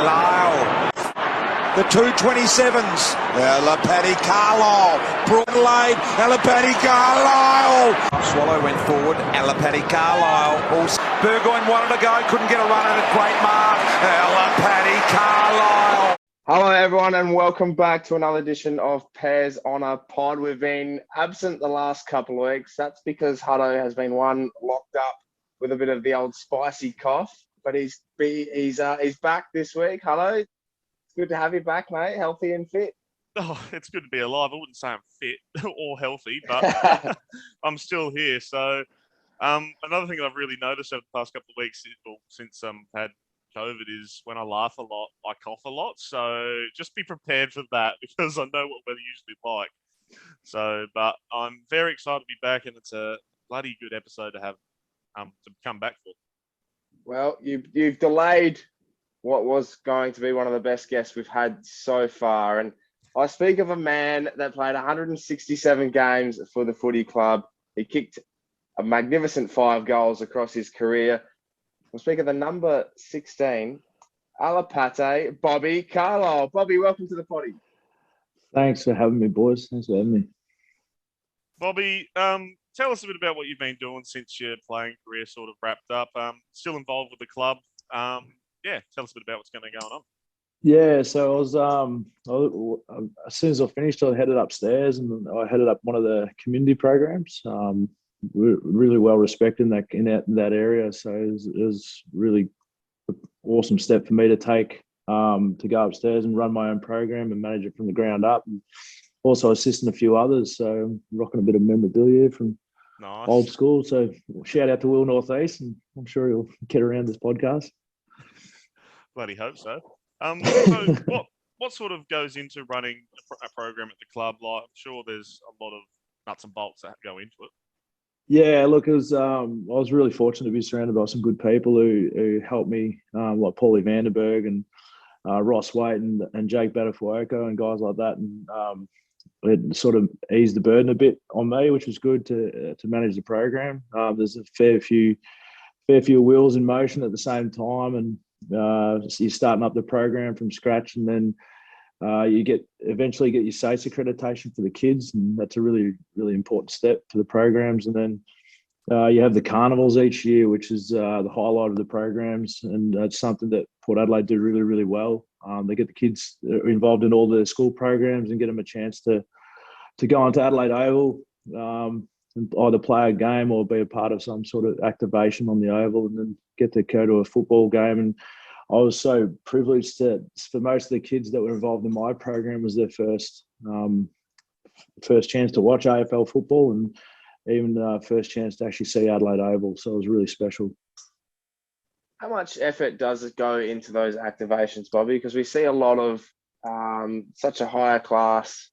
Carlile. The 227s. Alipate Carlile. Brooklyn Lade. Alipate Carlile. Swallow went forward. Alipate Carlile. Burgoyne wanted to go. Couldn't get a run at a great mark. Alipate Carlile. Hello, everyone, and welcome back to another edition of Pears on a Pod. We've been absent the last couple of weeks. That's because Huddo has been locked up with a bit of the old spicy cough, but he's back this week. Huddo, it's good to have you back, mate. Healthy and fit. Oh, it's good to be alive. I wouldn't say I'm fit or healthy, but I'm still here. So, another thing that I've really noticed over the past couple of weeks, since I've had COVID, is when I laugh a lot, I cough a lot. So just be prepared for that because I know what we're usually like. So, but I'm very excited to be back, and it's a bloody good episode to have to come back for. Well, you've delayed what was going to be one of the best guests we've had so far, and I speak of a man that played 167 games for the footy club. He kicked a magnificent 5 goals across his career. We'll speak of the number 16, Alipate Bobby Carlile. Bobby, welcome to the potty. Thanks for having me, boys. Thanks for having me. Bobby, tell us a bit about what you've been doing since your playing career sort of wrapped up. Still involved with the club. Tell us a bit about what's going to go on. Yeah, so I was as soon as I finished, I headed upstairs and I headed up one of the community programs. We're really well respected in that area, so it was really an awesome step for me to take to go upstairs and run my own program and manage it from the ground up, and also assisting a few others. So I'm rocking a bit of memorabilia from old school. So shout out to Will Northeast, and I'm sure he'll get around this podcast. Bloody hope so. So what sort of goes into running a program at the club? Like, I'm sure there's a lot of nuts and bolts that go into it. Yeah, look, I was really fortunate to be surrounded by some good people who helped me, like Paulie Vandenberg and Ross Waite and Jake Batafuoco and guys like that, and it sort of eased the burden a bit on me, which was good to manage the program. There's a fair few wheels in motion at the same time, and you're starting up the program from scratch, and then you eventually get your SACE accreditation for the kids, and that's a really, really important step for the programs. And then you have the carnivals each year, which is the highlight of the programs, and that's something that Port Adelaide do really, really well. They get the kids involved in all the school programs and get them a chance to go onto Adelaide Oval, and either play a game or be a part of some sort of activation on the Oval, and then get to go to a football game. And I was so privileged for most of the kids that were involved in my program, was their first chance to watch AFL football, and even first chance to actually see Adelaide Oval. So it was really special. How much effort does it go into those activations, Bobby? Because we see a lot of such a higher class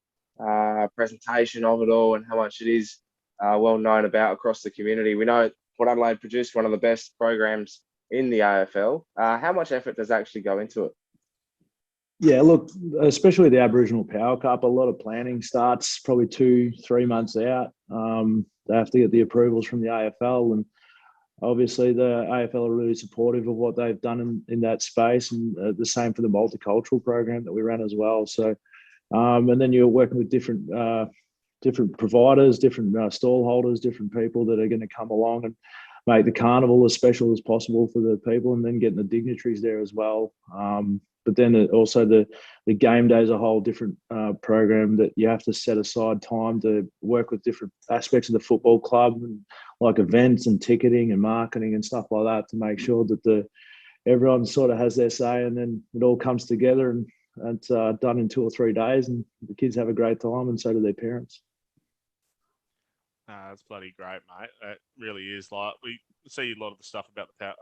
presentation of it all, and how much it is well known about across the community. We know Port Adelaide produced one of the best programs in the AFL. How much effort does actually go into it? Yeah, look, especially the Aboriginal Power Cup, a lot of planning starts probably 2-3 months out. They have to get the approvals from the AFL, and obviously the AFL are really supportive of what they've done in that space, and the same for the multicultural program that we ran as well. So, and then you're working with different providers, different stall holders, different people that are going to come along and make the carnival as special as possible for the people, and then getting the dignitaries there as well. But then also the game day is a whole different program that you have to set aside time to work with different aspects of the football club, and like events and ticketing and marketing and stuff like that, to make sure that everyone sort of has their say, and then it all comes together and it's done in 2 or 3 days, and the kids have a great time, and so do their parents. That's bloody great, mate. It really is. Like, we see a lot of the stuff about the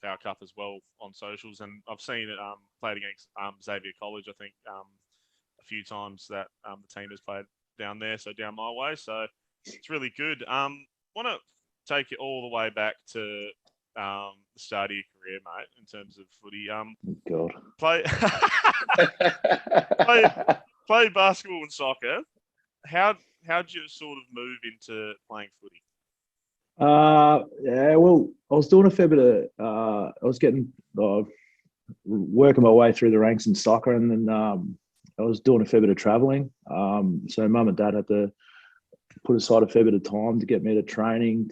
Power Cup as well on socials, and I've seen it played against Xavier College, I think, a few times that the team has played down there, so down my way. So it's really good. Want to take it all the way back to the start of your career, mate, in terms of footy. God. Play basketball and soccer. How'd you sort of move into playing footy? Yeah, well, I was doing a fair bit of, I was getting working my way through the ranks in soccer, and then I was doing a fair bit of travelling. So mum and dad had to put aside a fair bit of time to get me to training,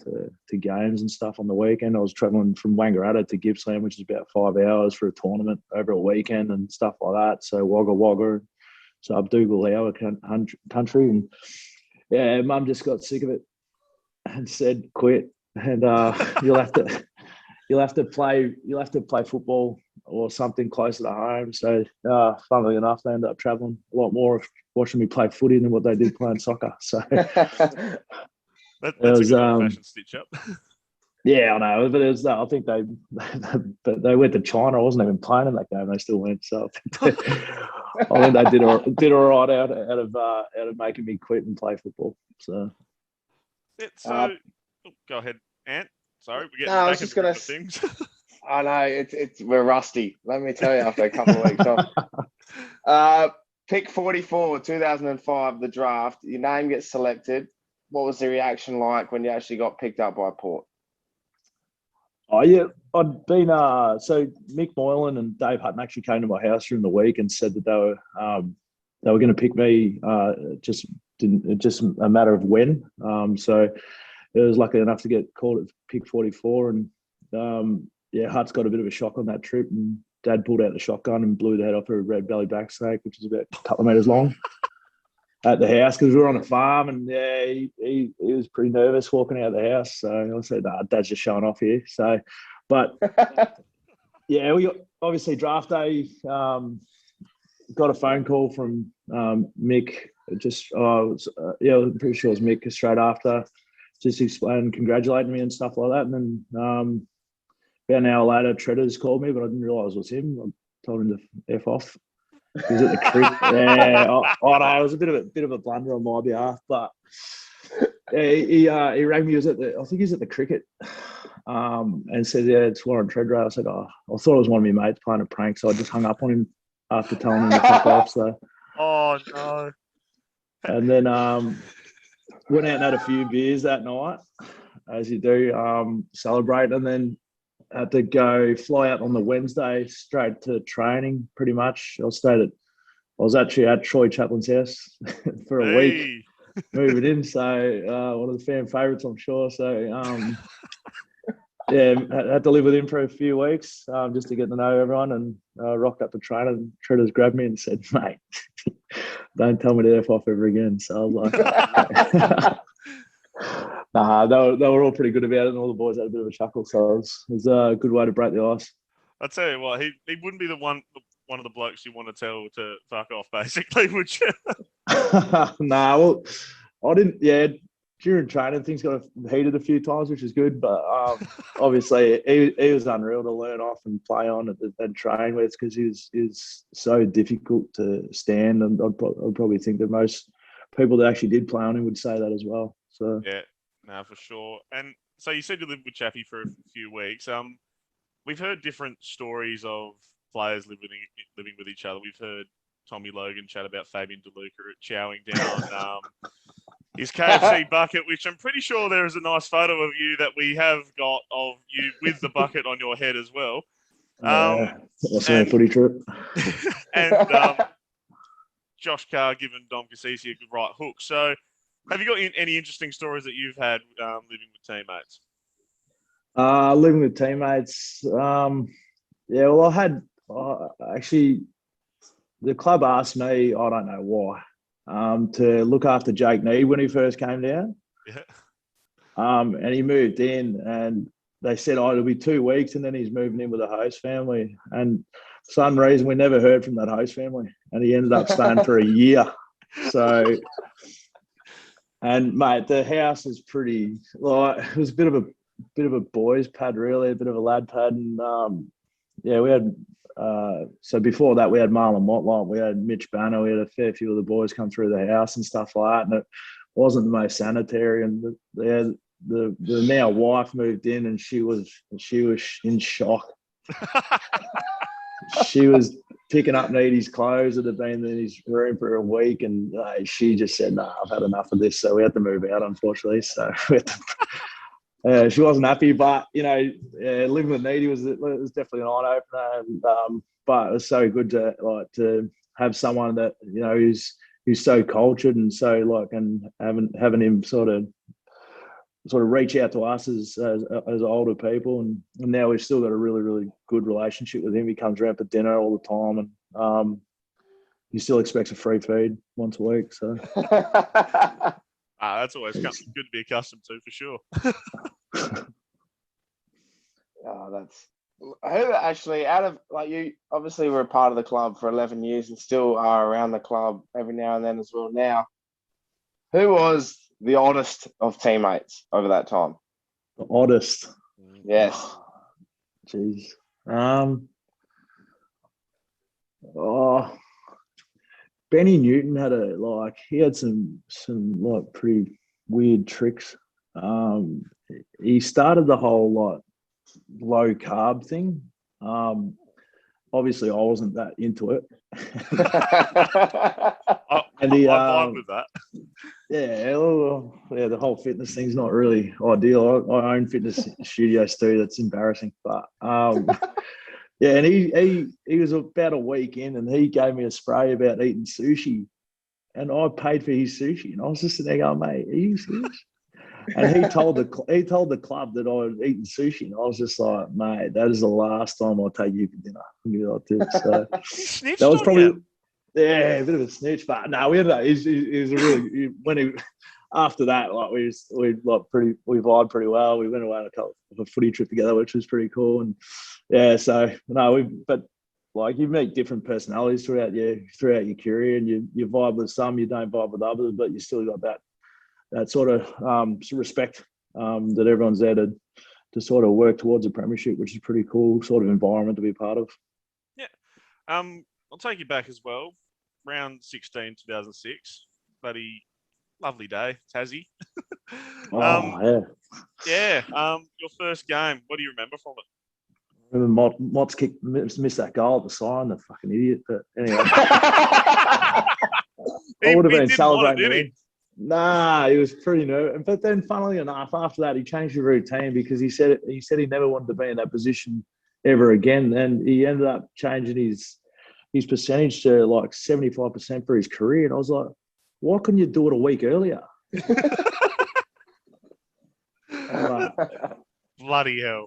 to games and stuff on the weekend. I was travelling from Wangaratta to Gippsland, which is about 5 hours for a tournament over a weekend and stuff like that. So Wagga Wagga, so Abdoogal country, and yeah, mum just got sick of it and said, "Quit, and you'll have to play football or something closer to home." So, funnily enough, they ended up travelling a lot more watching me play footy than what they did playing soccer. So that's a good old-fashioned stitch up. Yeah, I know, but it was, I think they went to China. I wasn't even playing in that game. They still went. So I think they did all right out of making me quit and play football. So go ahead, Ant. Sorry, we're getting No, I back was just into gonna. things. I know we're rusty. Let me tell you, after a couple of weeks off. Pick 44, 2005, the draft. Your name gets selected. What was the reaction like when you actually got picked up by Port? Oh yeah, I'd been so Mick Moylan and Dave Hutton actually came to my house during the week and said that they were going to pick me. Just a matter of when. So it was lucky enough to get called at pick 44, and yeah, Hutt's got a bit of a shock on that trip, and Dad pulled out the shotgun and blew the head off a red belly black snake, which is about a couple of meters long, at the house because we were on a farm, and yeah, he was pretty nervous walking out of the house. So I said, "Nah, Dad's just showing off here." So, but yeah, we obviously draft day. Got a phone call from Mick. I'm pretty sure it was Mick straight after, just explaining, congratulating me and stuff like that. And then about an hour later, Treaders called me, but I didn't realise it was him. I told him to F off. He was at the cricket. Yeah, I know, it was a bit of a blunder on my behalf, but yeah, he rang me. He was I think he was at the cricket, and said, "Yeah, it's Warren Treadrail." I said, "Oh, I thought it was one of my mates playing a prank," so I just hung up on him after telling him to fuck off. So, oh no. And then went out and had a few beers that night, as you do, celebrate, and then had to fly out on the Wednesday straight to training. Pretty much, I was actually at Troy Chaplin's house for a week, moving in. So one of the fan favourites, I'm sure. So yeah, I had to live with him for a few weeks just to get to know everyone, and rocked up to train, and Treaders grabbed me and said, "Mate, don't tell me to F off ever again." So I was like, nah, they were all pretty good about it, and all the boys had a bit of a chuckle. So it was a good way to break the ice. I'll tell you what, he wouldn't be one of the blokes you want to tell to fuck off, basically, would you? Nah, well, I didn't. Yeah, during training, things got heated a few times, which is good. But obviously, he was unreal to learn off and play on and train with, because he was so difficult to stand. And I'd probably think that most people that actually did play on him would say that as well. So yeah, no, for sure. And so you said you lived with Chappie for a few weeks. We've heard different stories of players living with each other. We've heard Tommy Logan chat about Fabian DeLuca chowing down his KFC bucket, which I'm pretty sure there is a nice photo of you that we have got of you with the bucket on your head as well. That's a footy trip. And Josh Carr giving Dom Cassisi a good right hook. So have you got any interesting stories that you've had living with teammates? Living with teammates, yeah. Well, I had actually, the club asked me, I don't know why, to look after Jake Need when he first came down. Yeah. And he moved in, and they said, "Oh, it'll be 2 weeks, and then he's moving in with a host family." And for some reason, we never heard from that host family, and he ended up staying for a year. So, and mate, the house is pretty. It was a bit of a boys' pad, really, a bit of a lad pad, and yeah, we had. So before that, we had Marlon Motlont, we had Mitch Banner, we had a fair few of the boys come through the house and stuff like that, and it wasn't the most sanitary. And the now wife moved in, and she was in shock. She was picking up Needy's clothes that had been in his room for a week, and she just said, "No, I've had enough of this." So we had to move out, unfortunately. So we She wasn't happy, but living with Needy was definitely an eye opener. And but it was so good to have someone that who's so cultured and so and having him sort of reach out to us as older people, and now we've still got a really, really good relationship with him. He comes around for dinner all the time, and he still expects a free feed once a week. So that's always good to be accustomed to, for sure. That's who actually, out of you obviously were a part of the club for 11 years and still are around the club every now and then as well. Now, who was the oddest of teammates over that time? The oddest? Yes. Jeez. Benny Newton had some pretty weird tricks. He started the whole low carb thing. Obviously I wasn't that into it. And he, I'm fine with that. Yeah, the whole fitness thing's not really ideal. I own fitness studios too. That's embarrassing, but yeah. And he was about a week in, and he gave me a spray about eating sushi, and I paid for his sushi, and I was just sitting there going, "Mate, are you serious?" And he told the club that I had eaten sushi, and I was just like, "Mate, that is the last time I'll take you for dinner." So that was probably. Yeah, a bit of a snitch, but no, we ended up. He was a really after that, we vibed pretty well. We went away on a footy trip together, which was pretty cool. And yeah, so no, you meet different personalities throughout your career, and you vibe with some, you don't vibe with others, but you still got that sort of respect that everyone's there to sort of work towards a premiership, which is a pretty cool sort of environment to be part of. Yeah, I'll take you back as well. Round 16, 2006. Bloody lovely day, Tassie. Yeah. Yeah. Your first game. What do you remember from it? I remember Mott's missed that goal at the sign, the fucking idiot. But anyway, I would have been celebrating. Nah, he was pretty nervous. But then, funnily enough, after that, he changed the routine because he said he never wanted to be in that position ever again. And he ended up changing his percentage to 75% for his career. And I was like, why couldn't you do it a week earlier? Bloody hell.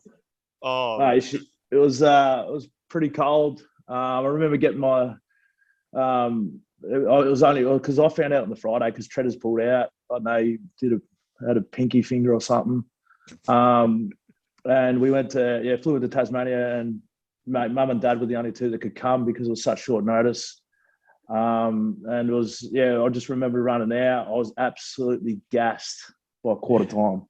Oh, no, it was pretty cold. I remember getting my it was only because I found out on the Friday because Treaders pulled out. I know he had a pinky finger or something. And we flew to Tasmania, and Mum and Dad were the only two that could come because it was such short notice. And it was, I just remember running out. I was absolutely gassed by quarter time.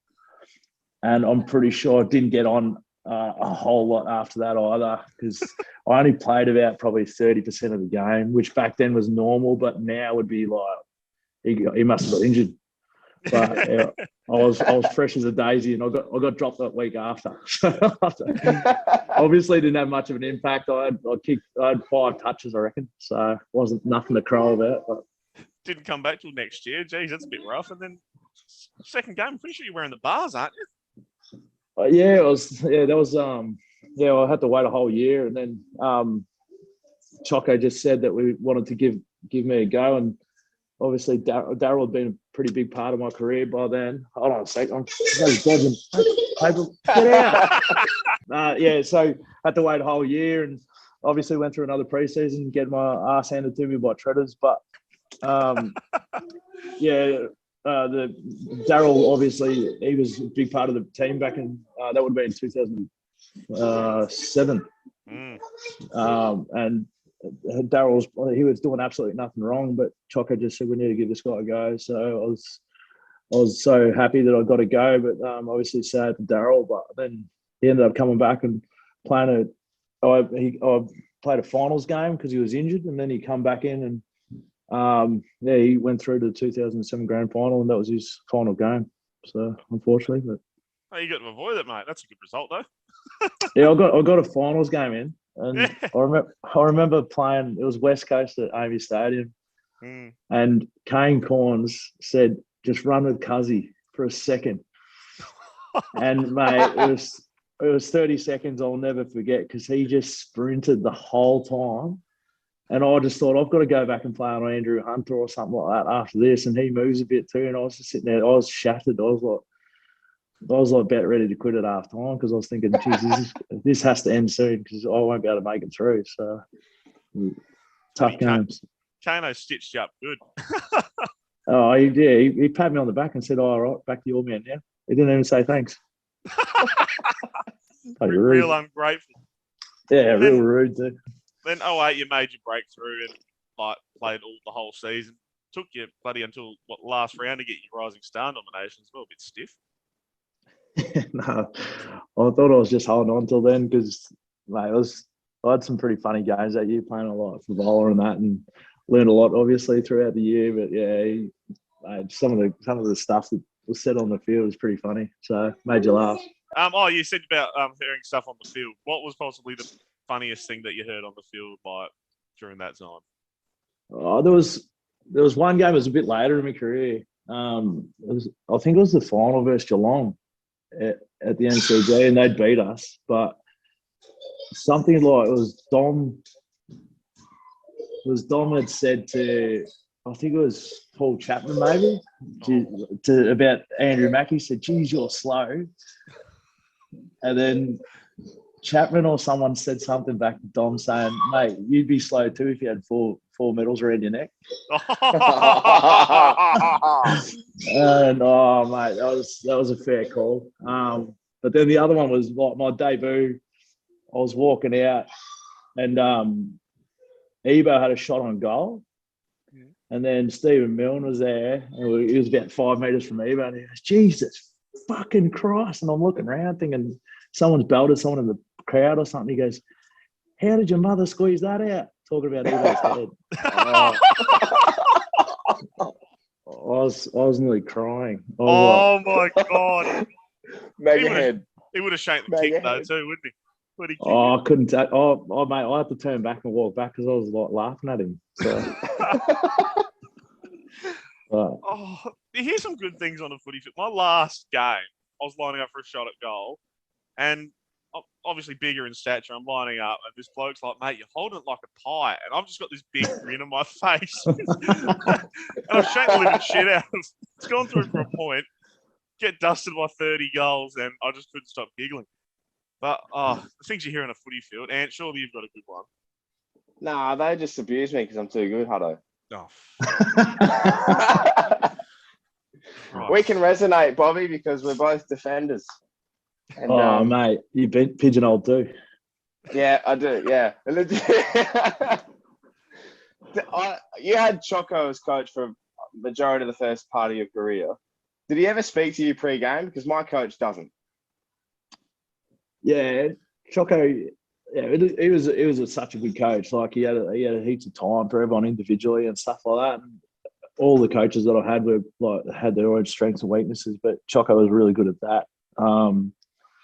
And I'm pretty sure I didn't get on a whole lot after that either, because I only played about probably 30% of the game, which back then was normal, but now would be like, he must have got injured. But I was fresh as a daisy, and I got dropped that week after. Obviously, didn't have much of an impact. I had 5 touches, I reckon, so it wasn't nothing to crow about. But didn't come back till next year. Geez, that's a bit rough. And then second game, I'm pretty sure you're wearing the bars, aren't you? It was. Yeah, that was. I had to wait a whole year, and then Choco just said that we wanted to give me a go, and obviously Daryl had been a pretty big part of my career by then. Hold on a sec, I'm dodging paper. Get out. So had to wait a whole year, and obviously went through another preseason, get my ass handed to me by Treaders, but the Daryl, obviously, he was a big part of the team back in that would have been 2007. And Daryl was doing absolutely nothing wrong, but Choco just said we need to give this guy a go. So I was so happy that I got to go, but obviously sad for Daryl. But then he ended up coming back and playing I played a finals game because he was injured, and then he come back in and he went through to the 2007 grand final, and that was his final game. So unfortunately, but you got to avoid it, mate. That's a good result, though. Yeah, I got a finals game in, and I remember playing. It was West Coast at Amy Stadium, and Kane Corns said, "Just run with Cuzzy for a second." And mate, it was 30 seconds I'll never forget because he just sprinted the whole time. And I just thought, I've got to go back and play on Andrew Hunter or something like that after this. And he moves a bit too. And I was just sitting there, I was shattered. I was like about ready to quit at half time because I was thinking, geez, this has to end soon because I won't be able to make it through. So tough games. Kano stitched you up good. Oh, he patted me on the back and said, all right, back to your man now. He didn't even say thanks. Real ungrateful. Yeah, real rude too. Then 08, you made your breakthrough and played the whole season. Took you bloody until last round to get your Rising Star nominations. Well, a bit stiff. No, I thought I was just holding on till then because I had some pretty funny games that year, playing a lot for bowler and that, and learned a lot obviously throughout the year. But yeah, some of the stuff that was said on the field was pretty funny, so made you laugh. You said about hearing stuff on the field. What was possibly the funniest thing that you heard on the field during that time? Oh, there was one game that was a bit later in my career. I think it was the final versus Geelong at the NCG, and they'd beat us. But something like it was Dom had said to, I think it was Paul Chapman maybe, to about Andrew Mackie, said, geez, you're slow. And then Chapman or someone said something back to Dom saying, mate, you'd be slow too if you had four medals around your neck. And mate, that was a fair call. But then the other one was like my debut. I was walking out and Ebo had a shot on goal. And then Stephen Milne was there. And he was about 5 metres from Ebo. And he goes, Jesus fucking Christ. And I'm looking around thinking someone's belted someone in the crowd or something. He goes, how did your mother squeeze that out? Talking about Ebo's head. I was nearly crying. Oh my God. Mega head. He would have shanked the kick though too, wouldn't he? I couldn't take. Mate, I had to turn back and walk back because I was like laughing at him. So, here's some good things on a footy field. My last game, I was lining up for a shot at goal, and obviously bigger in stature. I'm lining up, and this bloke's like, "Mate, you're holding it like a pie," and I've just got this big grin on my face, and I've shanked the living shit out of. It's gone through for a point. Get dusted by 30 goals, and I just couldn't stop giggling. But the things you hear on a footy field, Ant, surely you've got a good one. Nah, they just abuse me because I'm too good, Huddo. Oh. Right. We can resonate, Bobby, because we're both defenders. And, mate, you've been pigeonholed too. Yeah, I do. Yeah. You had Choco as coach for a majority of the first part of your career. Did he ever speak to you pre-game? Because my coach doesn't. Yeah, Choco. Yeah, he was such a good coach. Like he had heaps of time for everyone individually and stuff like that. And all the coaches that I had had their own strengths and weaknesses, but Choco was really good at that.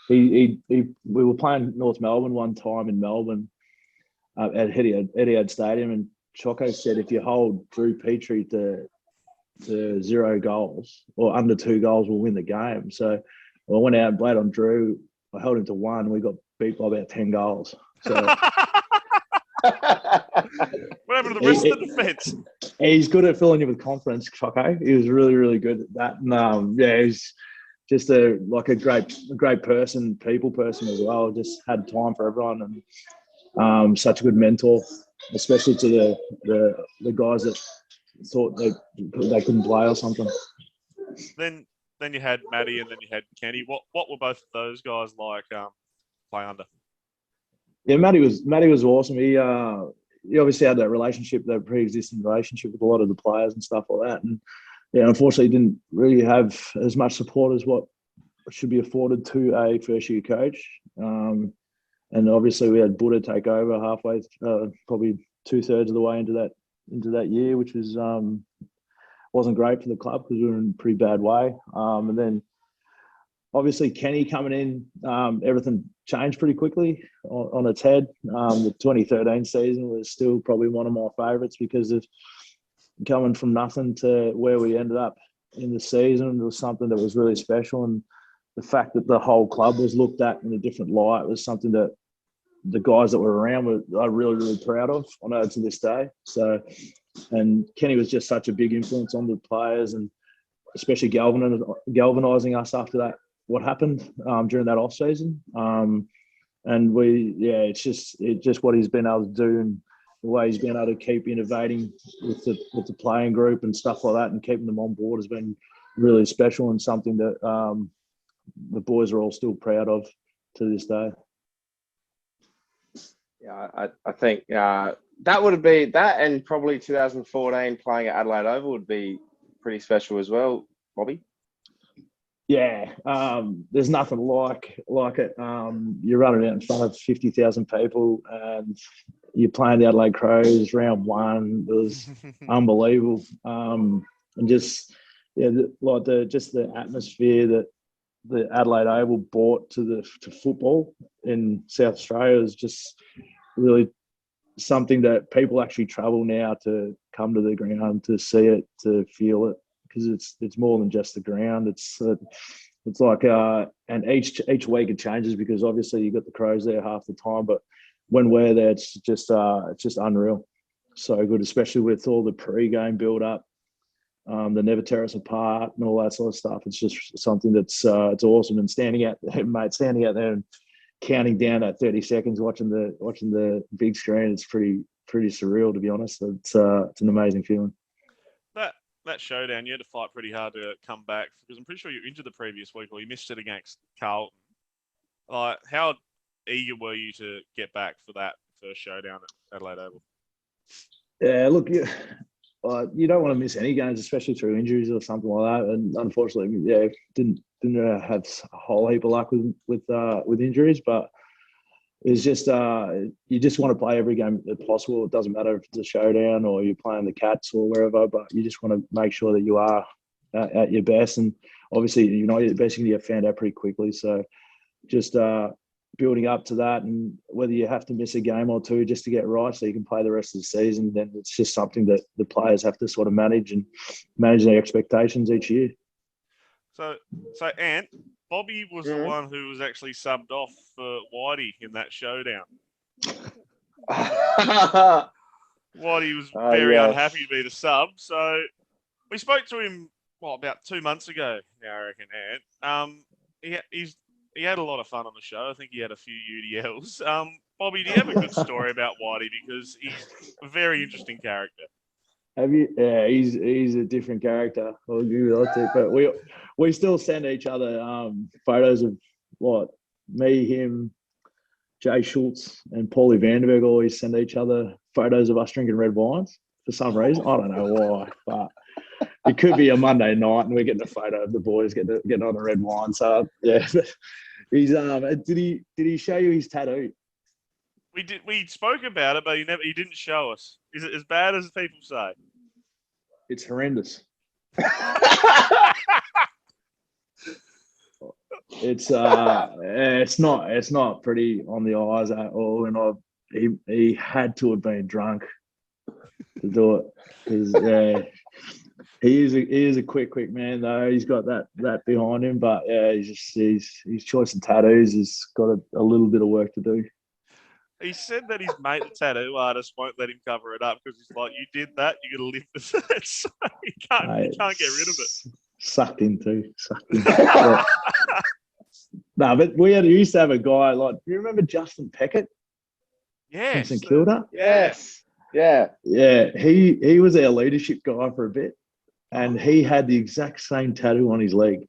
We were playing North Melbourne one time in Melbourne at Etihad Stadium, and Choco said if you hold Drew Petrie to 0 goals or under 2 goals, we'll win the game. So I went out and played on Drew. I held him to 1, and we got beat by about 10 goals. So what happened to the rest of the defence? He's good at filling you with confidence, Choco. He was really, really good at that. And he's just a great person, people person as well. Just had time for everyone, and such a good mentor, especially to the guys that thought they couldn't play or something. Then you had Matty, and then you had Kenny. What were both of those guys like play under? Yeah, Matty was awesome. He obviously had that pre-existing relationship with a lot of the players and stuff like that. And yeah, unfortunately, didn't really have as much support as what should be afforded to a first-year coach. And obviously, we had Buddha take over halfway, probably 2/3 of the way into that year, which was wasn't great for the club because we were in a pretty bad way. And then obviously Kenny coming in, everything changed pretty quickly on its head. The 2013 season was still probably one of my favourites because of coming from nothing to where we ended up in the season. It was something that was really special, and the fact that the whole club was looked at in a different light was something that the guys that were around are really, really proud of. I know to this day. So, and Kenny was just such a big influence on the players, and especially galvanizing us after that, what happened during that off season. And it's just what he's been able to do, and the way he's been able to keep innovating with the playing group and stuff like that, and keeping them on board has been really special, and something that the boys are all still proud of to this day. Yeah, I think that would be that, and probably 2014 playing at Adelaide Oval would be pretty special as well, Bobby. Yeah, there's nothing like it. You're running out in front of 50,000 people, and you're playing the Adelaide Crows round one. It was unbelievable, and just the atmosphere that the Adelaide Oval brought to football in South Australia is just really something that people actually travel now to come to the ground to see it, to feel it, because it's more than just the ground. It's like and each week it changes, because obviously you got the Crows there half the time, but when we're there, it's just unreal. So good, especially with all the pre-game build up. The never tear us apart and all that sort of stuff. It's just something that's it's awesome. And standing out there and counting down at 30 seconds, watching the big screen, it's pretty surreal, to be honest. It's an amazing feeling. That showdown, you had to fight pretty hard to come back, because I'm pretty sure you were injured the previous week, or you missed it against Carlton. How eager were you to get back for that first showdown at Adelaide Oval? Yeah, look, you don't want to miss any games, especially through injuries or something like that. And unfortunately, didn't have a whole heap of luck with injuries. But it's just you just want to play every game if possible. It doesn't matter if it's a showdown or you're playing the Cats or wherever, but you just want to make sure that you are at your best. And obviously, your best, you can get found out pretty quickly. So just building up to that, and whether you have to miss a game or two just to get right so you can play the rest of the season, then it's just something that the players have to sort of manage their expectations each year. So Ant, Bobby was the one who was actually subbed off for Whitey in that showdown. Whitey was very unhappy to be the sub, so we spoke to him about 2 months ago now, I reckon, Ant. He had a lot of fun on the show. I think he had a few UDLs. Bobby, do you have a good story about Whitey? Because he's a very interesting character. Have you? Yeah, he's a different character. I'll give you that, but we still send each other photos of me, him, Jay Schultz, and Paulie Vandenberg always send each other photos of us drinking red wines for some reason. I don't know why, but it could be a Monday night and we're getting a photo of the boys getting on a red wine. So yeah, he's did he show you his tattoo? We spoke about it, but he didn't show us. Is it as bad as people say? It's horrendous. It's not pretty on the eyes at all, and he had to have been drunk to do it, because he is a quick man though. He's got that behind him, but his choice of tattoos has got a little bit of work to do. He said that his mate, the tattoo artist, won't let him cover it up because he's like, you did that, you got to live with it. So you can't get rid of it. Sucked in. No, but we used to have a guy do you remember Justin Peckett? Yes. From St Kilda? Yes. Yeah. Yeah. He was our leadership guy for a bit, and he had the exact same tattoo on his leg.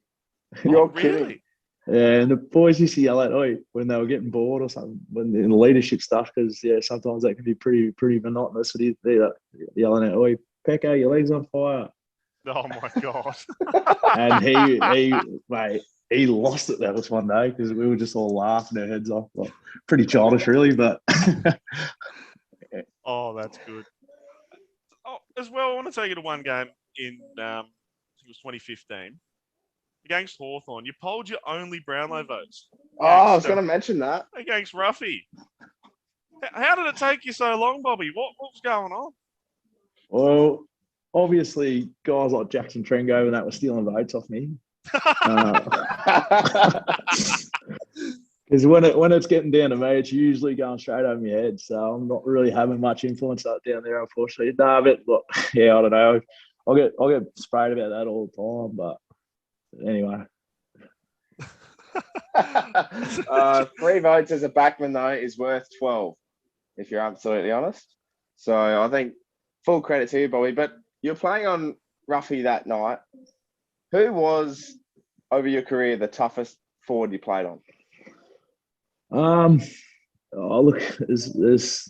You're kidding. Yeah, and the boys used to yell at when they were getting bored or something, when in the leadership stuff, because sometimes that can be pretty monotonous. But they're yelling at, "Oi, Pecco, your leg's on fire!" Oh my god! And he lost it. That was one day because we were just all laughing our heads off. Like, pretty childish, really, but. Oh, that's good. Oh, as well, I want to take you to one game in I think it was 2015. Against Hawthorn, you polled your only Brownlow votes. I was going to mention that. Against Ruffy. How did it take you so long, Bobby? What was going on? Well, obviously, guys like Jackson Trengo and that were stealing votes off me. Because when it's getting down to me, it's usually going straight over my head. So I'm not really having much influence up down there, unfortunately. No, but look, yeah, I don't know. I'll get sprayed about that all the time. But anyway. 3 votes as a backman, though, is worth 12, if you're absolutely honest. So I think full credit to you, Bobby. But you're playing on Ruffy that night. Who was, over your career, the toughest forward you played on? Oh, look, there's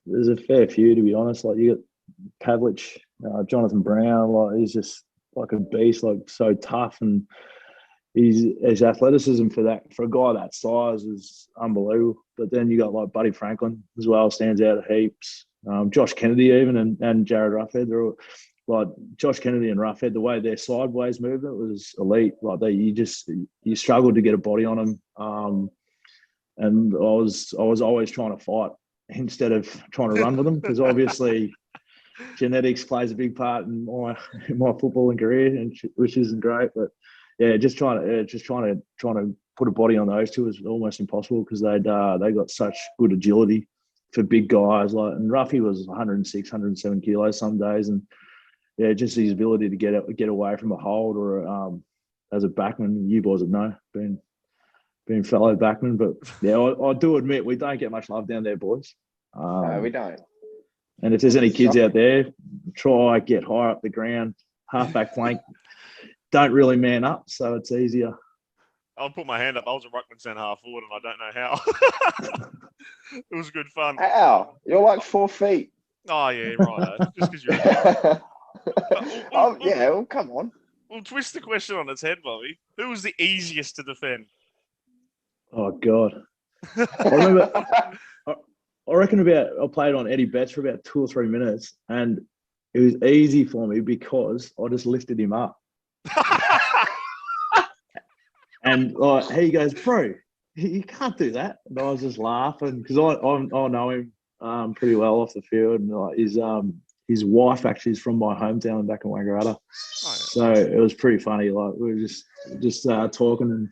a fair few, to be honest. Like, you got Pavlich, Jonathan Brown. Like, he's just like a beast, like so tough, and his athleticism for a guy that size is unbelievable. But then you got like Buddy Franklin as well, stands out heaps. Josh Kennedy even and Jared Ruffhead. They're all, like Josh Kennedy and Ruffhead. The way their sideways movement was elite. Like you struggled to get a body on them. And I was always trying to fight instead of trying to run with them, because obviously genetics plays a big part in my footballing career, and which isn't great. But yeah, just trying to put a body on those two was almost impossible, because they got such good agility for big guys. Like, and Ruffy was 106, 107 kilos some days, and yeah, just his ability to get away from a hold or as a backman, you boys would know, being fellow backmen. But yeah, I do admit we don't get much love down there, boys. No, we don't. And if there's any kids out there, try get higher up the ground, halfback flank. Don't really man up, so it's easier. I'll put my hand up. I was a ruckman centre half forward, and I don't know how. It was good fun. How? You're like 4 feet. Oh yeah, right. Just because you're. Yeah. Well, come on. We'll twist the question on its head, Bobby. Who was the easiest to defend? Oh God, I remember. I reckon I played on Eddie Betts for about 2 or 3 minutes, and it was easy for me because I just lifted him up. And he goes, bro, you can't do that. And I was just laughing because I know him pretty well off the field, and his wife actually is from my hometown back in Wangaratta. Oh, yeah. So it was pretty funny. Like, we were just talking,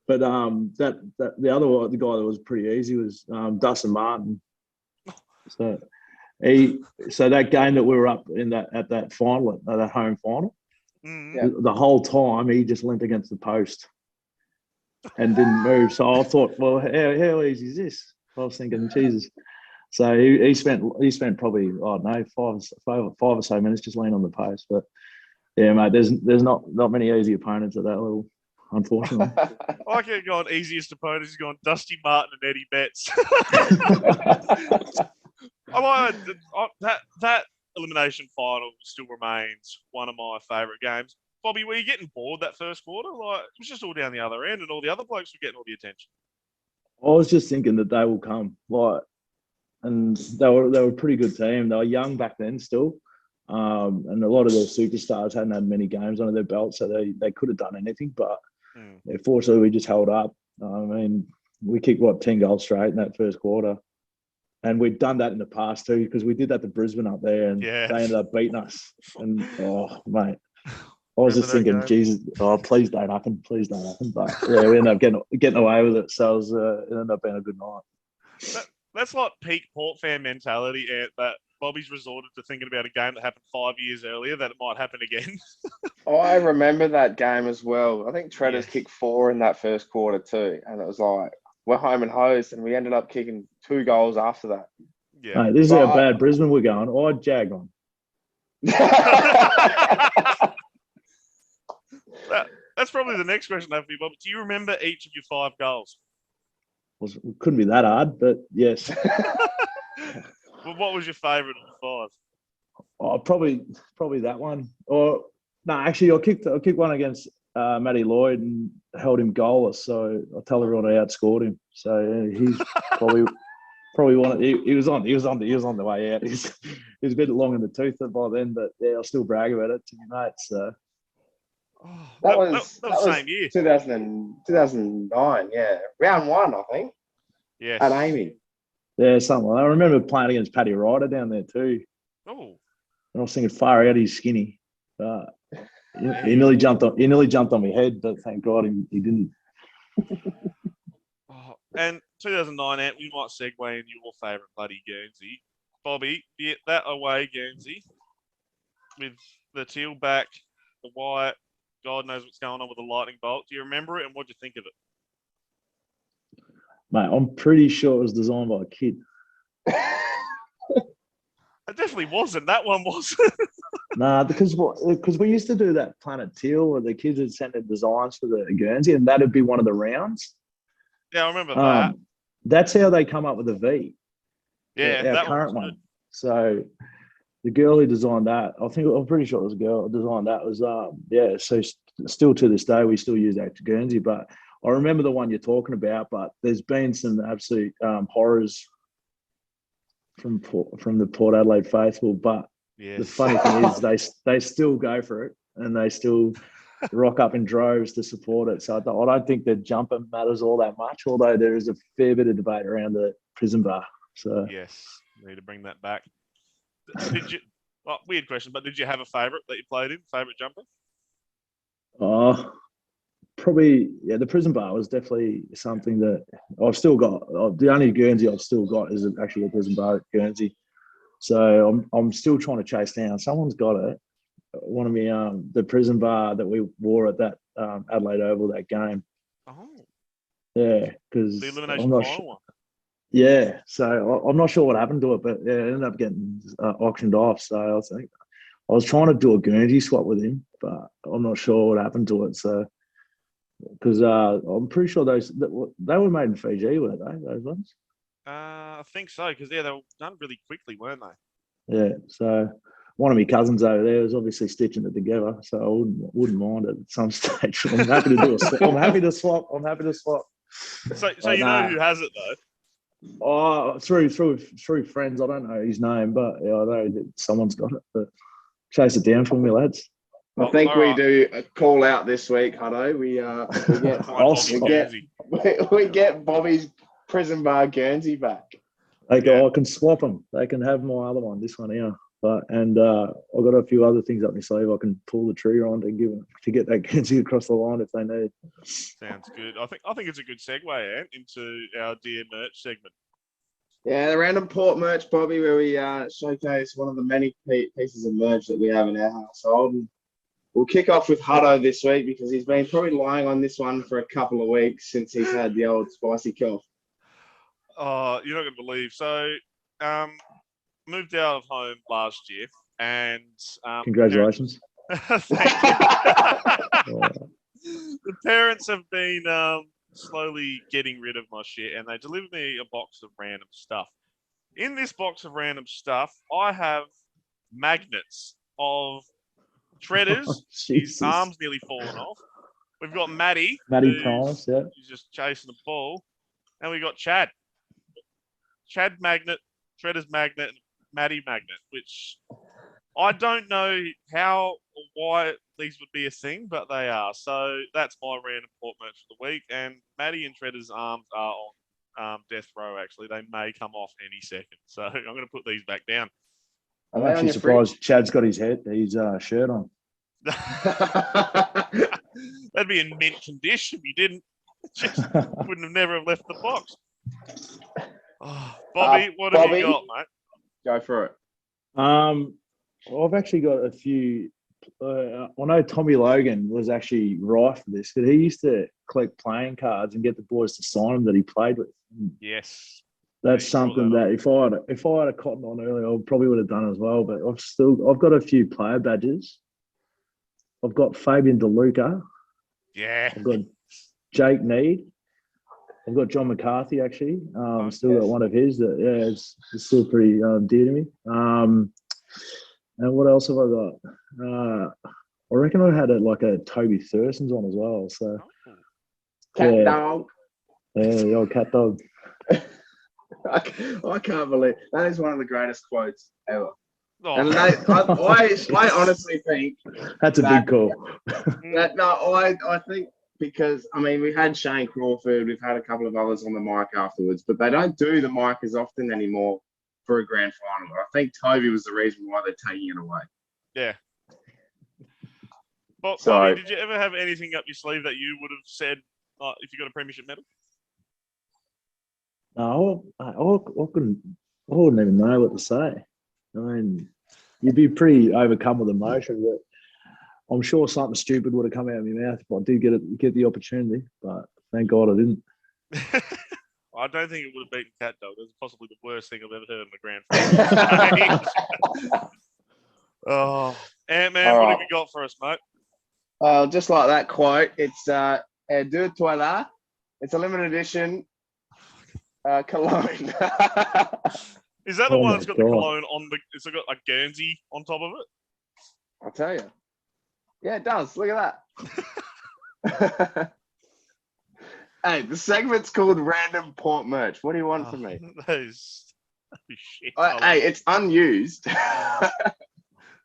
but the guy that was pretty easy was Dustin Martin. So that game that we were up in at that final, at that home final, the whole time he just leant against the post and didn't move. So I thought, well, how easy is this? I was thinking, Jesus. So he spent probably, I don't know, five or so minutes just leaning on the post. But yeah, mate, there's not many easy opponents at that level, unfortunately. I keep going easiest opponents. He's gone Dusty Martin and Eddie Betts. That elimination final still remains one of my favourite games. Bobby, were you getting bored that first quarter? Like, it was just all down the other end, and all the other blokes were getting all the attention. I was just thinking that they will come, and they were a pretty good team. They were young back then still, and a lot of their superstars hadn't had many games under their belt, so they could have done anything. But fortunately, we just held up. I mean, we kicked 10 goals straight in that first quarter. And we'd done that in the past too, because we did that to Brisbane up there, and they ended up beating us. And mate, I was just thinking, game? Jesus, please don't happen, But yeah, we ended up getting away with it. So it ended up being a good night. That's like peak Port fan mentality, Ant, that Bobby's resorted to thinking about a game that happened 5 years earlier that it might happen again. I remember that game as well. I think Treaders kicked 4 in that first quarter too, and it was like, we're home and hosed, and we ended up kicking 2 goals after that. Yeah, mate, this is how bad Brisbane were going. I'd jag on. That's probably the next question I have for you, Bob. Do you remember each of your 5 goals? It couldn't be that hard, but yes. Well, what was your favourite of the 5? Oh, probably that one. Or no, actually, I kicked one against Matty Lloyd and held him goalless. So I'll tell everyone I outscored him. So he's probably one. He was on the way out. He was a bit long in the tooth by then, but yeah, I'll still brag about it to my mates. So. That was the same year. 2009, yeah. Round 1, I think. Yes. At Amy. Yeah, something like that. I remember playing against Paddy Ryder down there too. Oh. And I was thinking, far out, he's skinny. He nearly jumped on. He nearly jumped on my head, but thank God he didn't. Oh, and 2009, Ant, we might segue into your favourite bloody Guernsey. Bobby, that away Guernsey with the teal back, the white, God knows what's going on with the lightning bolt. Do you remember it, and what do you think of it? Mate, I'm pretty sure it was designed by a kid. It definitely wasn't. That one wasn't. Nah, because we used to do that Planet Teal where the kids would send in designs for the Guernsey, and that'd be one of the rounds. Yeah, I remember that. That's how they come up with the V. Yeah, our that current one. one. So the girl who designed that, I'm pretty sure it was a girl who designed that. Was so still to this day we still use that Guernsey, but I remember the one you're talking about. But there's been some absolute horrors from the Port Adelaide faithful. But the funny thing is they still go for it, and they still rock up in droves to support it. So I don't think the jumper matters all that much, although there is a fair bit of debate around the prison bar. So yes, need to bring that back. Did you? Well, weird question, but did you have a favourite that you played in? Favourite jumper? Oh, probably the prison bar was definitely something that I've still got. The only Guernsey I've still got is actually a prison bar Guernsey. So I'm still trying to chase down. Someone's got it. One of me, the prison bar that we wore at that Adelaide Oval that game. Oh, yeah, because the elimination final one. Yeah, so I'm not sure what happened to it, but yeah, it ended up getting auctioned off. So I was trying to do a Guernsey swap with him, but I'm not sure what happened to it. So because I'm pretty sure they were made in Fiji, weren't they? Those ones? I think so, because they were done really quickly, weren't they? Yeah. So one of my cousins over there was obviously stitching it together, so I wouldn't mind it at some stage. I'm happy to do a swap. I'm happy to swap. So you know who has it though? Oh, through friends. I don't know his name, but yeah, I know that someone's got it. But chase it down for me, lads. I think we do a call out this week, Huddo. We get Bobby's prison bar Guernsey back. I can swap them. They can have my other one, this one here. But I've got a few other things up my sleeve. I can pull the trigger on to get that Guernsey across the line if they need. Sounds good. I think it's a good segue, Ant, into our Dear Merch segment. Yeah, the random port merch, Bobby, where we showcase one of the many pieces of merch that we have in our household. And we'll kick off with Huddo this week because he's been probably lying on this one for a couple of weeks since he's had the old spicy cough. Oh, you're not going to believe. So, moved out of home last year, and congratulations. Thank you. The parents have been slowly getting rid of my shit, and they delivered me a box of random stuff. In this box of random stuff, I have magnets of Treaders. His arm's nearly fallen off. We've got Matty Price, yeah. He's just chasing the ball, and we got Chad magnet, Treaders magnet, and Matty magnet, which I don't know how or why these would be a thing, but they are. So that's my random port merch for the week. And Matty and Treaders' arms are on death row, actually. They may come off any second. So I'm going to put these back down. I'm actually surprised Chad's got his shirt on. That'd be in mint condition if he didn't. Just wouldn't have never left the box. Oh, Bobby, what have you got, mate? Go for it. I've actually got a few. I know Tommy Logan was actually right for this because he used to collect playing cards and get the boys to sign them that he played with. Yes, that's something that if I had a cotton on earlier, I probably would have done as well. But I've got a few player badges. I've got Fabian DeLuca. Yeah. I've got Jake Need. I've got John McCarthy actually. Still got one of his that it's still pretty dear to me. And what else have I got? I reckon I had a Toby Thurston's on as well. So cat dog. Yeah, the old cat dog. I can't believe that is one of the greatest quotes ever. Oh. And I honestly think that's a big call. I think because we had Shane Crawford, we've had a couple of others on the mic afterwards, but they don't do the mic as often anymore for a grand final. I think Toby was the reason why they're taking it away. Yeah. Well, So- Bobby, did you ever have anything up your sleeve that you would have said if you got a premiership medal? No, I wouldn't even know what to say. I mean, you'd be pretty overcome with emotion, but I'm sure something stupid would have come out of my mouth if I did get the opportunity. But thank God I didn't. I don't think it would have beaten Cat Dog. That's possibly the worst thing I've ever heard in the grand final. Oh, Ant-Man, All what right. have you got for us, mate? Just like that quote, it's deux toilettes. It's a limited edition cologne. Is that the Oh one my that's got the God. cologne on the? It's got a Guernsey on top of it. I'll tell you. Yeah, it does. Look at that. Hey, the segment's called Random Port Merch. What do you want from me? That is shit. Hey, it's unused.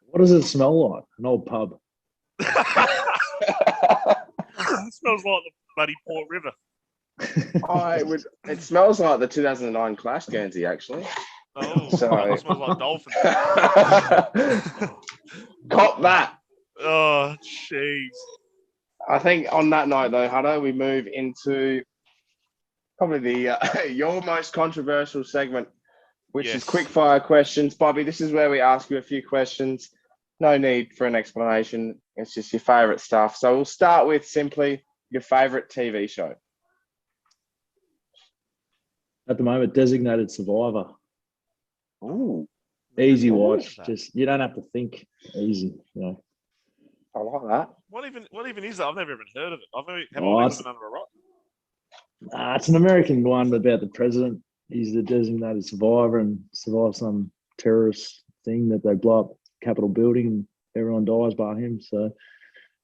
What does it smell like? An old pub. It smells like the bloody Port River. It smells like the 2009 Clash Guernsey, actually. Oh, So- it smells like dolphins. Cop that. Oh, jeez. I think on that note, though, Huddo, we move into probably the your most controversial segment, which is Yes. Quickfire Questions. Bobby, this is where we ask you a few questions. No need for an explanation. It's just your favourite stuff. So we'll start with simply your favourite TV show. At the moment, Designated Survivor. Ooh, Easy I like watch. that. Just you don't have to think. Easy. You know. I like that. What even is that? I've never even heard of it. Have I been it's- living under a rock? It's an American one about the president. He's the designated survivor and survives some terrorist thing that they blow up Capitol building and everyone dies by him. So,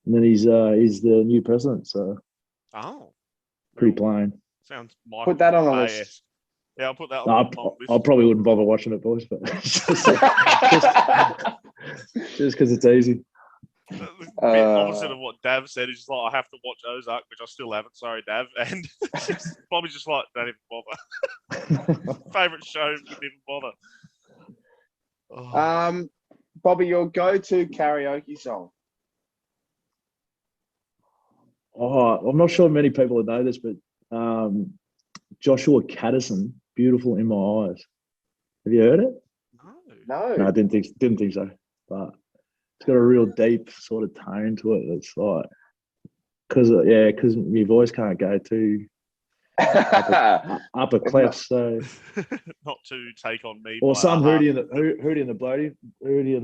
and then he's the new president. So Oh, pretty plain. sounds Michael Put that on the Bay-esque. list. Yeah, I'll put that on No, the long list. I probably wouldn't bother watching it, boys, but just because it's easy. A bit opposite of what Dav said. He's just like, I have to watch Ozark, which I still haven't. Sorry, Dav. And Bobby's just like, don't even bother. Favorite show, didn't even bother. Oh. Bobby, your go-to karaoke song. Oh, I'm not sure many people would know this, but Joshua Caddison, "Beautiful in My Eyes." Have you heard it? No. No, I didn't think so. But it's got a real deep sort of tone to it. It's like because my voice can't go too upper clefs. So Not to take on me. or by some a half. Hootie and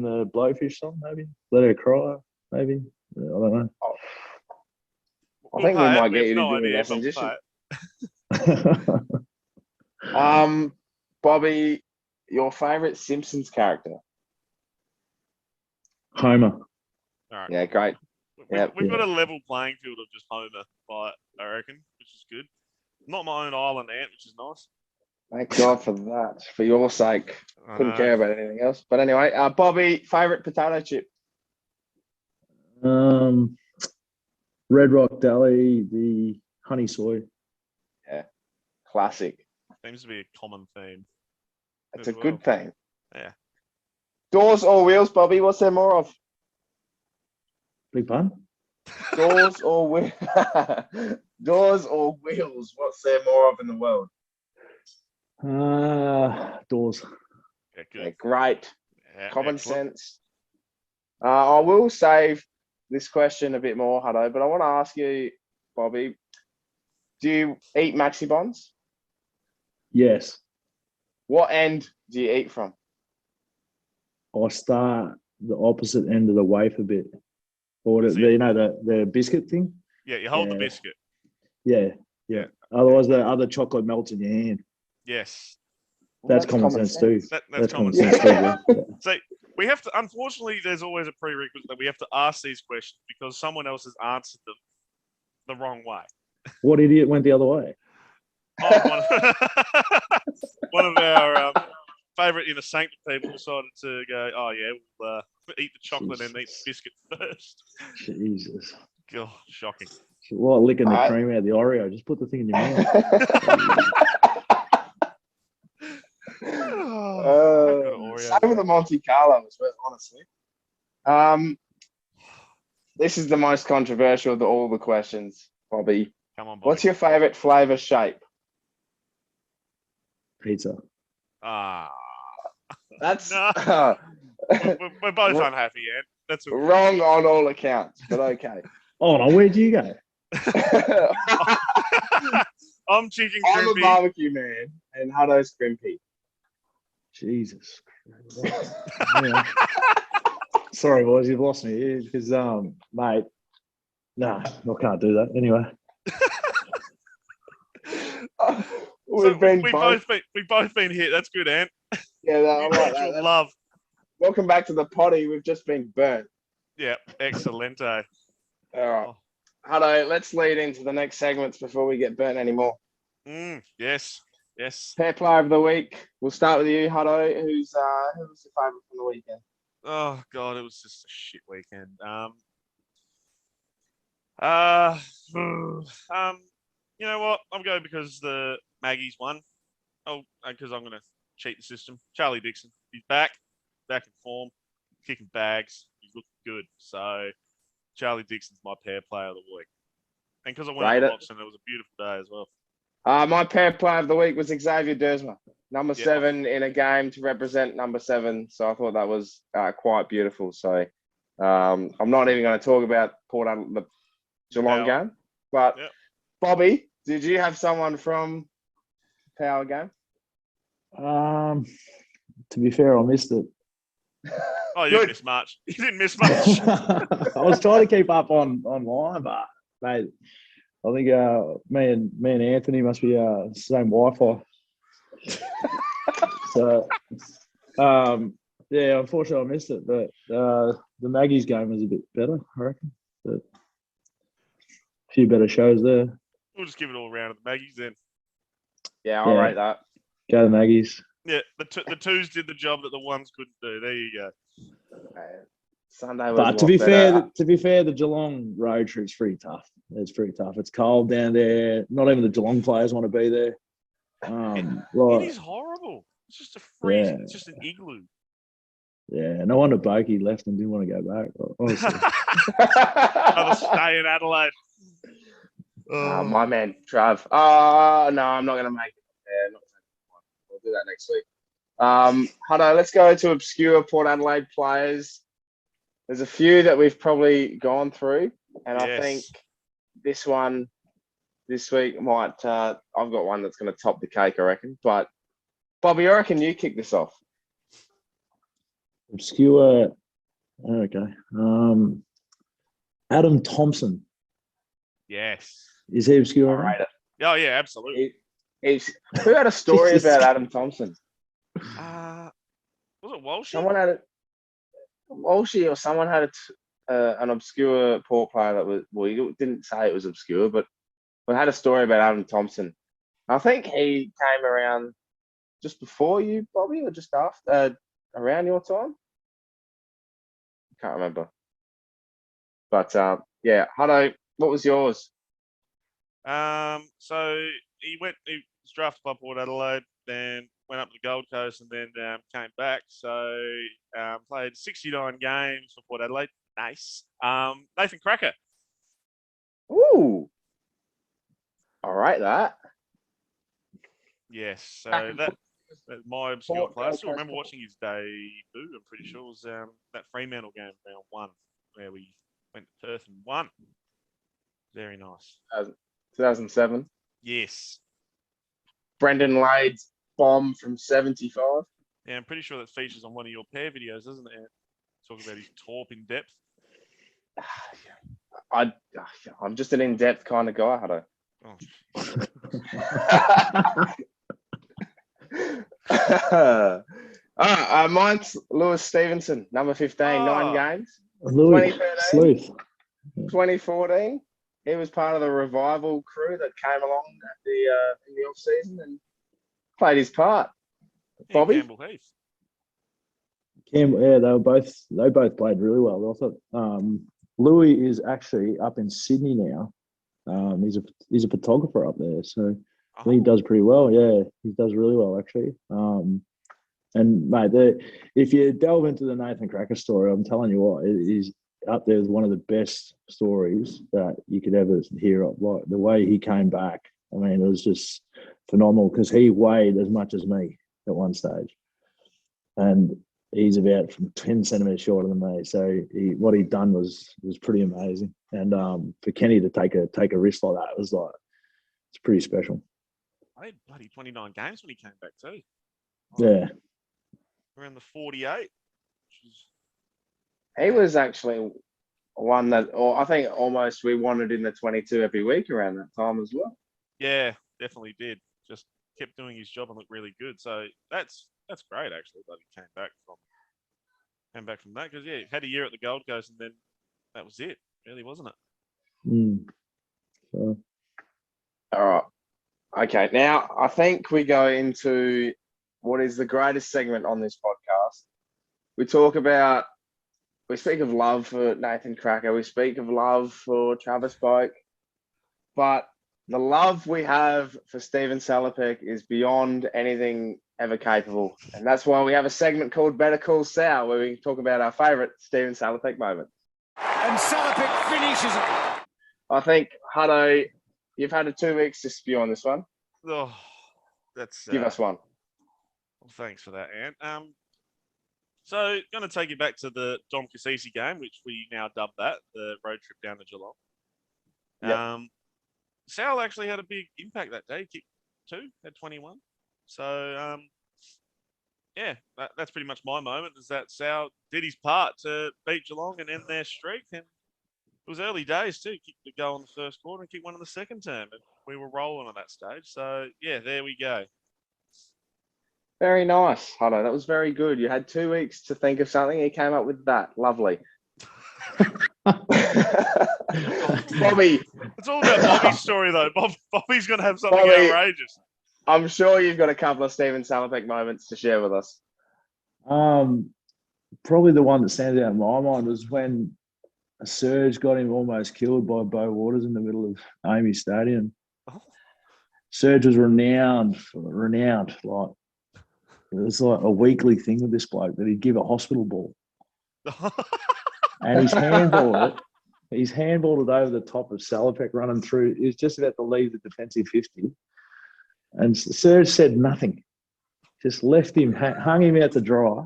the Blowfish song, maybe. Let Her Cry, maybe. I don't know. I think we We'll pay it. might get have you to no do idea, a but we'll transition. pay it. Bobby, your favorite Simpsons character? Homer. All right. Yeah, great. We've got a level playing field of just Homer, I reckon, which is good. Not my own island ant, which is nice. Thank God for that. For your sake, I couldn't know. care about anything else. But anyway, Bobby, favorite potato chip? Red Rock Deli, the honey soy. Classic. Seems to be a common theme. It's as a good well. thing. Yeah. Doors or wheels, Bobby? What's there more of? Big pun. Doors or wheels? Doors or wheels? What's there more of in the world? Doors. Yeah, Yeah, good. great. Yeah, Common excellent. sense. I will save this question a bit more, Huddo, but I want to ask you, Bobby, do you eat Maxi Bonds? Yes. What end do you eat from? I start the opposite end of the wafer bit. Or the biscuit thing? Yeah, you hold the Yeah. biscuit. Yeah. Otherwise, the other chocolate melts in your hand. Yes. That's common sense too. That's common Yeah. sense. too. Yeah. So we have to, unfortunately, there's always a prerequisite that we have to ask these questions because someone else has answered them the wrong way. What idiot went the other way? Oh, one of our favourite inner sanctum people decided to go, oh, yeah, we'll eat the chocolate and eat the biscuit first. Jesus. God, shocking. Like licking the Alright. cream out of the Oreo. Just put the thing in your mouth. Oreo. Same with the Monte Carlo as well, honestly. This is the most controversial of all the questions, Bobby. Come on, Bobby. What's your favourite flavour shape? Pizza. Ah, That's no. We're both unhappy, Ant. That's all. wrong on all accounts, but okay. Oh no, where'd you go? I'm chicken I'm a crimpy. barbecue man, and Huddo's crimpy. Jesus. Yeah. Sorry, boys, you've lost me because, mate. Nah, I can't do that anyway. We've both been hit. That's good, Ant. Yeah, I like that. Mutual love. Welcome back to the potty. We've just been burnt. Yeah, excelente. All right. Huddo, let's lead into the next segments before we get burnt anymore. Yes. Pair player of the week. We'll start with you, Huddo. Who's your favourite from the weekend? Oh God, it was just a shit weekend. You know what? I'm going because the Maggies won. Oh, because I'm going to cheat the system. Charlie Dixon, he's back in form, kicking bags. He's looking good. So Charlie Dixon's my pair player of the week. And because I went to Thompson, it was a beautiful day as well. My pair player of the week was Xavier Dersma, number 7 in a game to represent number 7. So I thought that was quite beautiful. So I'm not even going to talk about the Geelong game. But Bobby, did you have someone from Power game? To be fair, I missed it. Oh, you didn't miss much. You didn't miss much. I was trying to keep up online, but mate, I think me and Anthony must be same Wi-Fi. So yeah, unfortunately I missed it, but the Maggies game was a bit better, I reckon. But a few better shows there. We'll just give it all around to the Maggies then. Yeah, I'll rate that. Go the Maggies. Yeah, the twos did the job that the ones couldn't do. There you go. Sunday was but to be fair, the Geelong road trip's pretty tough. It's pretty tough. It's cold down there. Not even the Geelong players want to be there. It is horrible. It's just a freezing. Yeah. It's just an igloo. Yeah, no wonder Bokey left and didn't want to go back. Honestly. Another stay in Adelaide. My man, Trav. Oh, no, I'm not going to make it. Yeah, not one. We'll do that next week. Huddo, let's go to obscure Port Adelaide players. There's a few that we've probably gone through, and I think this week might. I've got one that's going to top the cake, I reckon. But Bobby, I reckon you kick this off. Obscure. Okay. Adam Thompson. Yes. Is he obscure? I rate it. Oh yeah, absolutely. Who had a story about Adam Thompson? Was it Walshy? Someone had it. Walshy or someone had an obscure Port player that was. Well, you didn't say it was obscure, but we had a story about Adam Thompson. I think he came around just before you, Bobby, or just after, around your time. I can't remember. But yeah, Huddo, what was yours? So he was drafted by Port Adelaide, then went up to the Gold Coast, and then came back. So played 69 games for Port Adelaide. Nice. Nathan Cracker. Ooh. All right, that. Yes. So that's my obscure player. I still remember watching his debut. I'm pretty sure it was that Fremantle game round 1, where we went to Perth and won. Very nice. 2007. Yes. Brendan Lade's bomb from 75. Yeah, I'm pretty sure that features on one of your pair videos, doesn't it? Talk about his torp in depth. I'm just an in-depth kind of guy, Huddo. Mine's Lewis Stevenson, number 15, 9 games. 2013, 2014. He was part of the revival crew that came along at in the off season and played his part. Bobby, Campbell Heath. Yeah, they both played really well. I thought Louis is actually up in Sydney now. He's a photographer up there, so I think he does pretty well. Yeah, he does really well actually. And mate, if you delve into the Nathan Cracker story, I'm telling you what, up there as one of the best stories that you could ever hear of. Like the way he came back, I mean, it was just phenomenal because he weighed as much as me at one stage, and he's about from 10 centimeters shorter than me. So what he'd done was pretty amazing. And for Kenny to take a risk like that was like, it's pretty special. I had bloody 29 games when he came back too. Yeah. Around the 48. Which is... He was actually one that, or I think almost we wanted in the 22 every week around that time as well. Yeah, definitely did. Just kept doing his job and looked really good. So that's great actually that he came back from that because yeah, had a year at the Gold Coast and then that was it, really, wasn't it? So. All right. Okay, now I think we go into what is the greatest segment on this podcast. We speak of love for Nathan Cracker, we speak of love for Travis Boak, but the love we have for Steven Salopek is beyond anything ever capable. And that's why we have a segment called Better Call Sal, where we talk about our favourite Steven Salopek moment. And Salopek finishes it. I think, Huddo, you've had 2 weeks to spew on this one. Oh, that's Give us one. Well, thanks for that, Ant. So going to take you back to the Dom Cassisi game, which we now dub that the road trip down to Geelong. Yep. Sal actually had a big impact that day. Kicked 2, had 21. So yeah, that's pretty much my moment. Is that Sal did his part to beat Geelong and end their streak, and it was early days too. Kicked the goal in the first quarter and kicked one in the second term, and we were rolling on that stage. So yeah, there we go. Very nice, Huddo. That was very good. You had 2 weeks to think of something. You came up with that. Lovely. Bobby. It's all about Bobby's story, though. Bobby's going to have something outrageous. I'm sure you've got a couple of Steven Salopek moments to share with us. Probably the one that stands out in my mind was when a surge got him almost killed by Bo Waters in the middle of Amy Stadium. Oh. Surge was renowned. Like, it was like a weekly thing with this bloke that he'd give a hospital ball. And he's handballed it over the top of Salopek running through. He was just about to leave the defensive 50. And Serge said nothing. Just left him, hung him out to dry.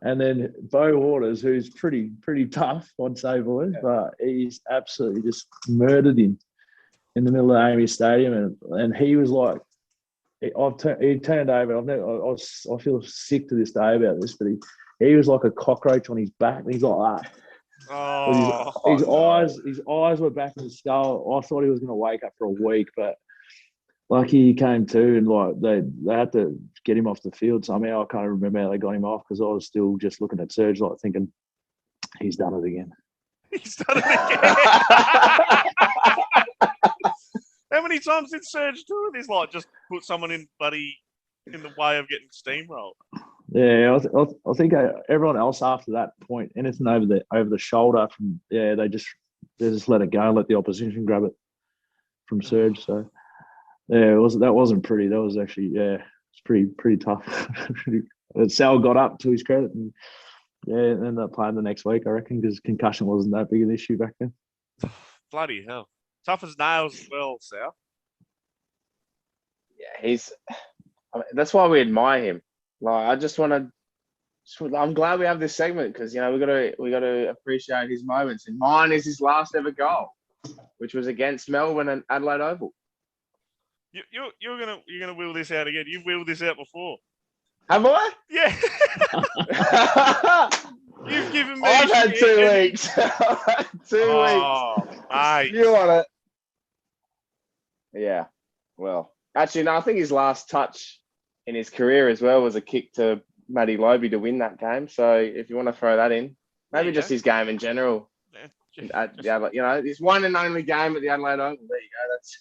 And then Bo Waters, who's pretty tough, I'd say, boys, but he's absolutely just murdered him in the middle of Amy Stadium. And he was like, he turned over. I feel sick to this day about this, but he was like a cockroach on his back. And he's like that. His eyes were back in his skull. I thought he was going to wake up for a week, but lucky he came to, and like they had to get him off the field somehow. I can't remember how they got him off because I was still just looking at Serge, like thinking, he's done it again. He's done it again. How many times did Serge do it? He's like just put someone in the way of getting steamrolled. Yeah, I think everyone else after that point, anything over the shoulder from they just let it go, let the opposition grab it from Serge. So yeah, that wasn't pretty. That was actually it's pretty tough. Sal got up, to his credit, and ended up playing the next week, I reckon, because concussion wasn't that big an issue back then. Bloody hell, tough as nails as well, Sal. Yeah, that's why we admire him. Like, I'm glad we have this segment because we got to appreciate his moments. And mine is his last ever goal, which was against Melbourne and Adelaide Oval. You're gonna wheel this out again. You've wheeled this out before. Have I? Yeah. You've given me. I've had 2 weeks. 2 weeks. Mate. You want it? Yeah. Well, actually, no. I think his last touch in his career as well was a kick to Matty Lobe to win that game. So if you want to throw that in, maybe just his game in general. His one and only game at the Adelaide Oval. There you go. That's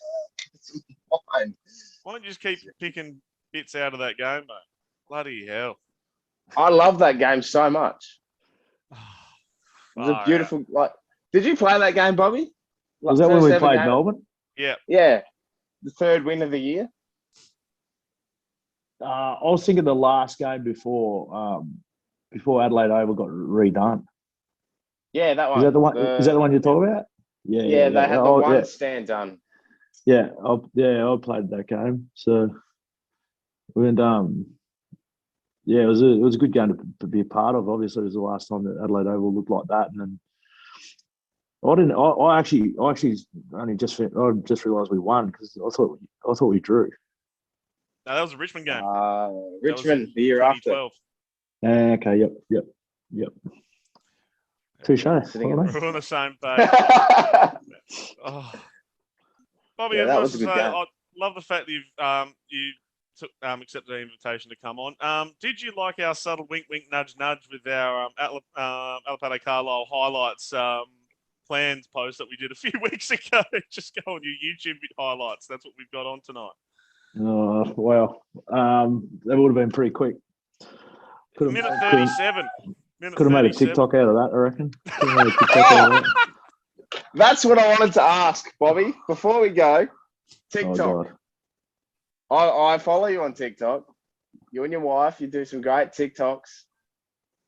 fine. Why don't you just keep picking bits out of that game, mate? Bloody hell. I love that game so much. It was a beautiful. Did you play that game, Bobby? Was that when we played Melbourne? Yeah. Yeah. The third win of the year. I was thinking the last game before Adelaide Oval got redone. Yeah, that one. Is that the one? Is that the one you're talking about? Yeah, they had the one stand done. Yeah, I played that game. So and yeah, it was a good game to be a part of. Obviously, it was the last time that Adelaide Oval looked like that, and then I actually only just realised we won because I thought we drew. No, that was a Richmond game. Richmond the year after. Okay. Yep. Touche. We're on the same page. Oh. Bobby, Yeah, as that much was a as good I game. love the fact that you accepted the invitation to come on. Did you like our subtle wink, wink, nudge, nudge with our Alipate Carlile highlights plans post that we did a few weeks ago? Just go on your YouTube highlights. That's what we've got on tonight. Oh well, that would have been pretty quick. Minute 37. Could have made a TikTok out of that, I reckon. That's what I wanted to ask, Bobby. Before we go, TikTok. I follow you on TikTok. You and your wife, you do some great TikToks.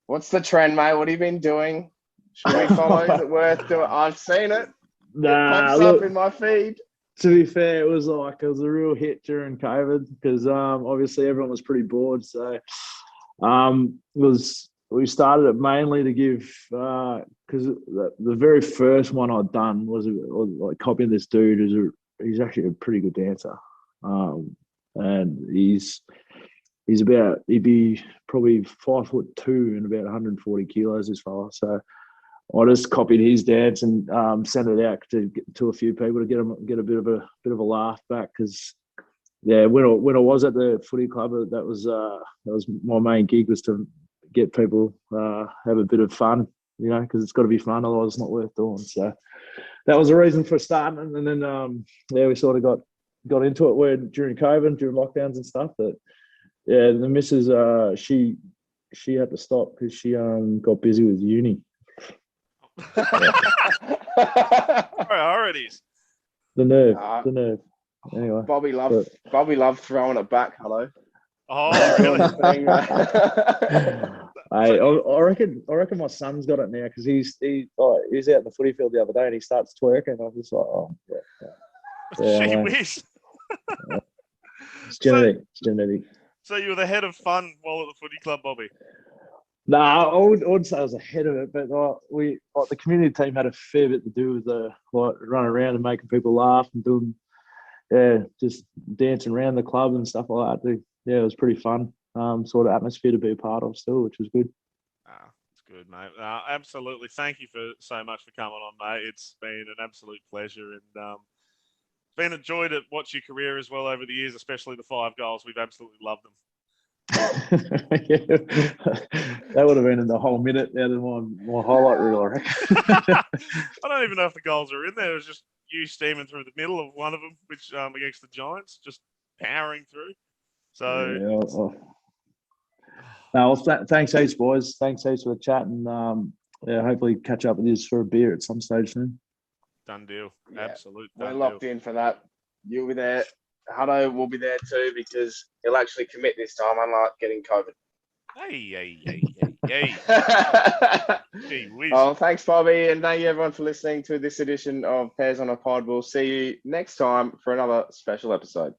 What's the trend, mate? What have you been doing? Should we follow? Is it worth doing? I've seen it. It pops up in my feed. To be fair, it was a real hit during COVID because obviously everyone was pretty bored. So we started it mainly to give because the very first one I'd done was like copying this dude he's actually a pretty good dancer, and he'd be probably 5'2" and about 140 kilos, this fella. So I just copied his dance and sent it out to a few people to get a bit of a laugh back because when I was at the footy club, that was my main gig, was to get people have a bit of fun, because it's got to be fun, otherwise it's not worth doing. So that was the reason for starting, and then we sort of got into it during COVID, during lockdowns and stuff. But yeah, the missus she had to stop because she got busy with uni. Priorities. The nerve. Anyway, Bobby loved throwing it back. Hello. Oh, really? I reckon my son's got it now because he was out in the footy field the other day and he starts twerking. I'm just like, oh, yeah. Gee whiz. It's genetic. So you were the head of fun while at the footy club, Bobby? Nah, I wouldn't say I was ahead of it, but the community team had a fair bit to do with running around and making people laugh and doing, just dancing around the club and stuff like that. Yeah, it was pretty fun, sort of atmosphere to be a part of still, which was good. It's good, mate. Absolutely. Thank you so much for coming on, mate. It's been an absolute pleasure, and it's been a joy to watch your career as well over the years, especially the 5 goals. We've absolutely loved them. Yeah, that would have been in the whole minute out of my highlight reel, I reckon. I don't even know if the goals are in there. It was just you steaming through the middle of one of them, which against the Giants, just powering through. So, thanks heaps, boys. Thanks heaps for the chat, and hopefully catch up with you for a beer at some stage soon. Done deal. Yeah, Absolute. We're locked in for that. You'll be there. Huddo will be there too because he'll actually commit this time, unlike getting COVID. Hey. Gee whiz. Oh, thanks, Bobby, and thank you everyone for listening to this edition of Pears on a Pod. We'll see you next time for another special episode.